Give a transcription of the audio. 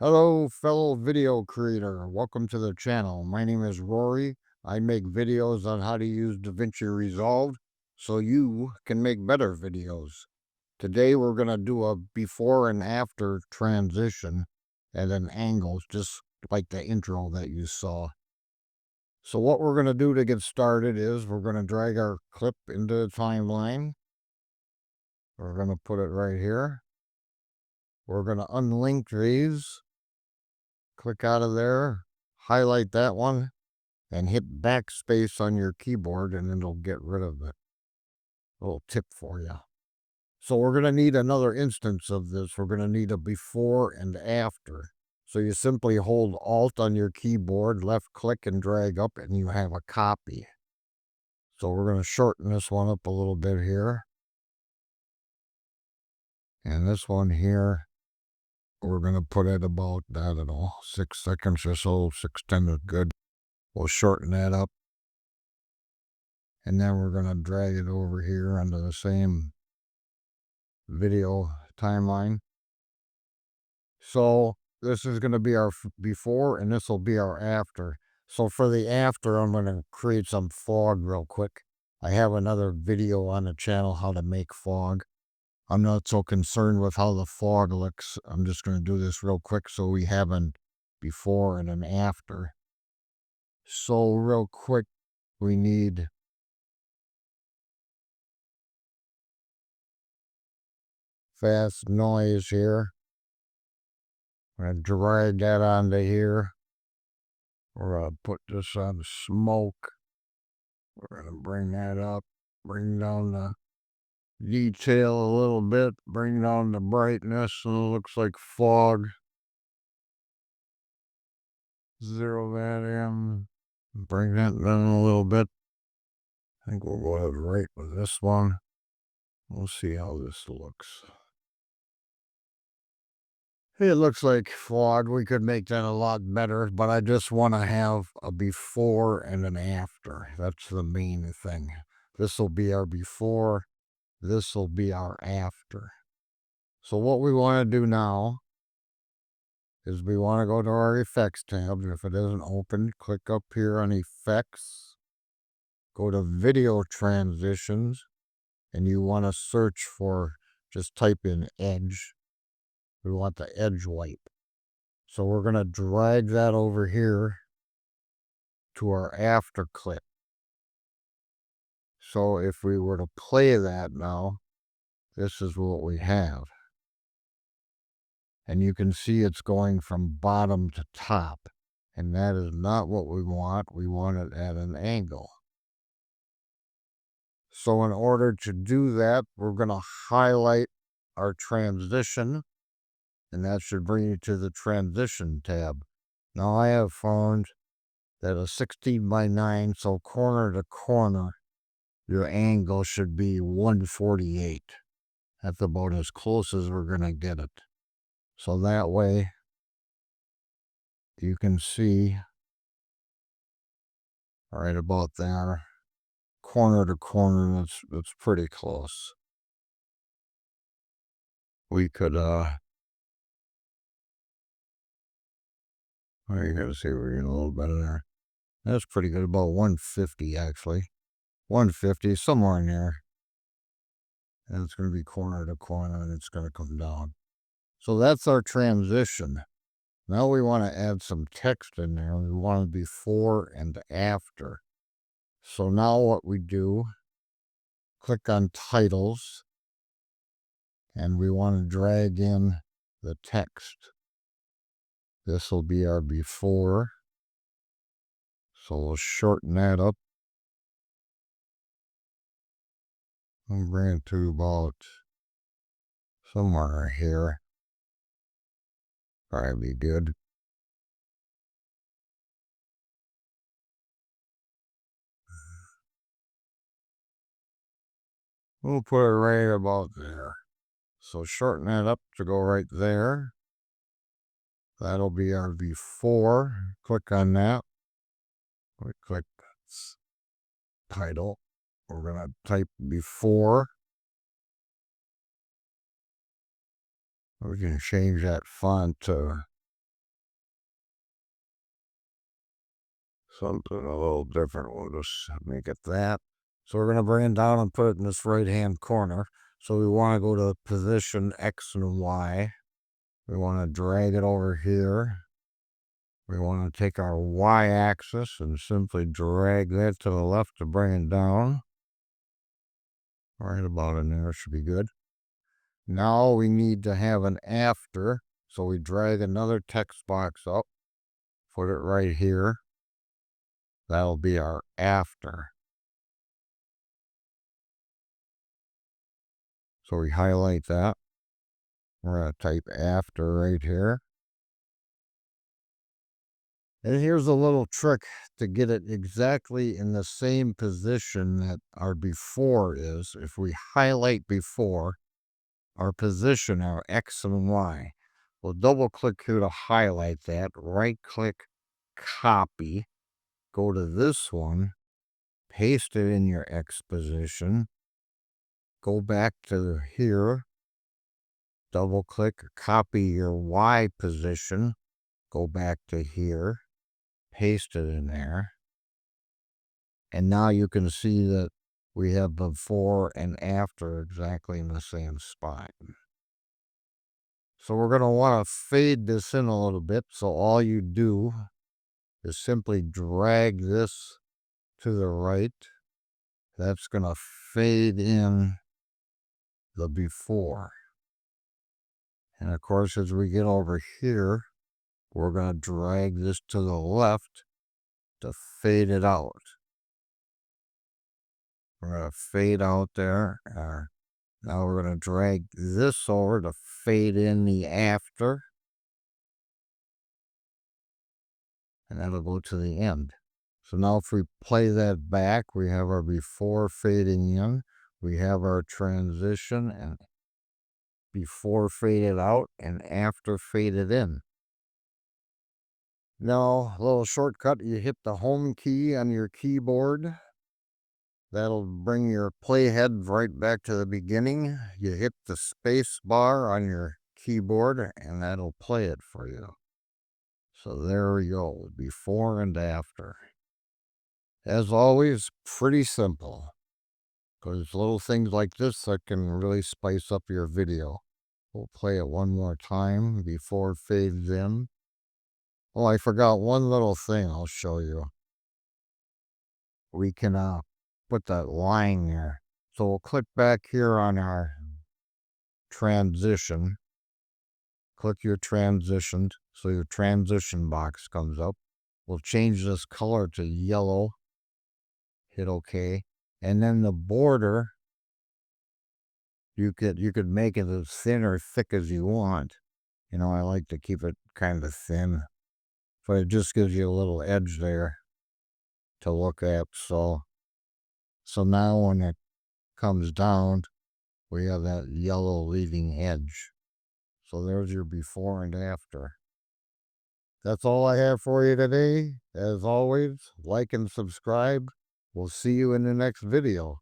Hello, fellow video creator. Welcome to the channel. My name is Rory. I make videos on how to use DaVinci Resolve so you can make better videos. Today, we're going to do a before and after transition at an angle, just like the intro that you saw. So what we're going to do to get started is we're going to drag our clip into the timeline. We're going to put it right here. We're going to unlink these. Click out of there, highlight that one, and hit backspace on your keyboard, and it'll get rid of it. A little tip for you. So we're going to need another instance of this. We're going to need a before and after. So you simply hold Alt on your keyboard, left click and drag up, and you have a copy. So we're going to shorten this one up a little bit here. And this one here, we're going to put at about, I don't know, 6 seconds or so. 6:10 is good. We'll shorten that up. And then we're going to drag it over here onto the same video timeline. So this is going to be our before and this will be our after. So for the after, I'm going to create some fog real quick. I have another video on the channel how to make fog. I'm not so concerned with how the fog looks. I'm just going to do this real quick so we have an before and an after. So real quick, we need fast noise here. I'm going to drag that onto here. We're going to put this on smoke. We're going to bring that up, bring down the detail a little bit, bring down the brightness, and it looks like fog. Zero that in, bring that down a little bit. I think we'll go ahead right with this one. We'll see how this looks. It looks like fog. We could make that a lot better, but I just want to have a before and an after. That's the main thing. This will be our before. This will be our after. So what we want to do now is we want to go to our effects tab. If it isn't open, click up here on effects. Go to video transitions, and you want to search for, just type in edge. We want the edge wipe. So we're going to drag that over here to our after clip. So if we were to play that now, this is what we have. And you can see it's going from bottom to top. And that is not what we want. We want it at an angle. So in order to do that, we're going to highlight our transition. And that should bring you to the transition tab. Now I have found that a 16:9, so corner to corner, your angle should be 148. That's about as close as we're going to get it. So that way you can see right about there, corner to corner, that's pretty close. We could, you gotta see we're getting a little better there. That's pretty good, about 150 actually. 150, somewhere in there. And it's going to be corner to corner and it's going to come down. So that's our transition. Now we want to add some text in there. We want it before and after. So now what we do, click on titles, and we want to drag in the text. This will be our before. So we'll shorten that up. And bring it to about somewhere here. Probably be good. We'll put it right about there. So shorten that up to go right there. That'll be our before. Click on that. We click title. We're going to type before. We can change that font to something a little different. We'll just make it that. So we're going to bring it down and put it in this right-hand corner. So we want to go to position X and Y. We want to drag it over here. We want to take our Y-axis and simply drag that to the left to bring it down. Right about in there should be good. Now we need to have an after. So we drag another text box up, put it right here. That'll be our after. So we highlight that. We're going to type after right here. And here's a little trick to get it exactly in the same position that our before is. If we highlight before, our position, our X and Y, we'll double click here to highlight that, right click, copy, go to this one, paste it in your X position, go back to here, double click, copy your Y position, go back to here, paste it in there. And now you can see that we have before and after exactly in the same spot. So we're going to want to fade this in a little bit. So all you do is simply drag this to the right. That's going to fade in the before. And of course, as we get over here, we're going to drag this to the left to fade it out. We're going to fade out there. Now we're going to drag this over to fade in the after. And that'll go to the end. So now if we play that back, we have our before fading in. We have our transition and before faded out and after faded in. Now, a little shortcut, you hit the home key on your keyboard. That'll bring your playhead right back to the beginning. You hit the space bar on your keyboard and that'll play it for you. So there we go, before and after. As always, pretty simple. Because little things like this that can really spice up your video. We'll play it one more time before it fades in. Oh, I forgot one little thing I'll show you. We can put that line there. So we'll click back here on our transition. Click your transitions. So your transition box comes up. We'll change this color to yellow. Hit OK. And then the border, you could make it as thin or thick as you want. You know, I like to keep it kind of thin, but it just gives you a little edge there to look at. So now when it comes down, we have that yellow leading edge. So there's your before and after. That's all I have for you today. As always, like and subscribe. We'll see you in the next video.